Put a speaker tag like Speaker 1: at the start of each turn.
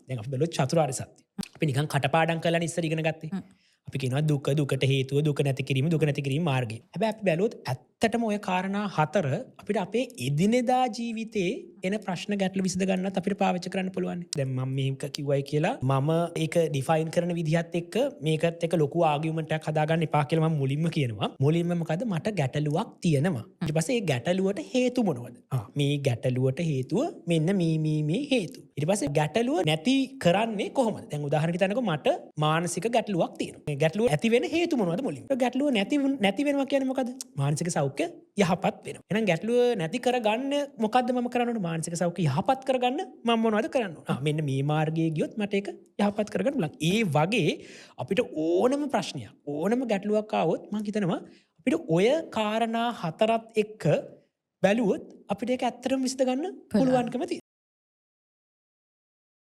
Speaker 1: දැන් අපි බලුවොත් චතුරාර්ය සත්‍ය. අපි නිකන් කටපාඩම් කරලා ඉස්සර ඉගෙන ගත්තේ. අපි කියනවා දුක දුකට හේතුව දුක නැති කිරීම මාර්ගය. හැබැයි අපි බැලුවොත් ඇත්තටම ওই කාරණා හතර අපිට අපේ එදිනෙදා ජීවිතේ එන ප්‍රශ්න ගැටලු විසඳ ගන්නත් අපිට පාවිච්චි කරන්න පුළුවන්. දැන් මම මේක කිව්වයි කියලා මම ඒක ඩිෆයින් කරන විදිහත් එක්ක මේකත් එක්ක ලොකු ආගියුමන්ට් එකක් හදාගන්න එපා කියලා මම මුලින්ම කියනවා. මුලින්ම මොකද මට ගැටලුවක් තියෙනවා. ඊට පස්සේ ඒ ගැටලුවට හේතු මොනවද? මේ ගැටලුවට හේතුව මෙන්න මේ හේතු. ඊට පස්සේ ගැටලුව නැති කරන්නේ කොහොමද? දැන් උදාහරණයක් ගන්නකො මට මානසික ගැටලුවක් තියෙනවා. මේ ගැටලුව ඇති වෙන හේතු මොනවද මුලින්ම? ගැටලුව නැති වෙනවා කියන්නේ මොකද? මානසික සෞඛ්‍ය යහපත් වෙනවා. එහෙනම් ගැටලුව නැති කරගන්න මොකද්ද මම කරන්න ඕනේ? මානසික සෞඛ්‍ය යහපත් කරගන්න මම මොනවද කරන්න ඕනේ? මෙන්න මේ මාර්ගයේ ගියොත් මට ඒක යහපත් කරගන්න පුළුවන්. ඒ වගේ අපිට ඕනම ප්‍රශ්නයක් ඕනම ගැටලුවක් ආවොත් මම හිතනවා අපිට ඔය කාරණා හතරත් එක්ක බැලුවොත් අපිට ඒක ඇත්තටම විසඳ ගන්න පුළුවන්කම තියෙනවා.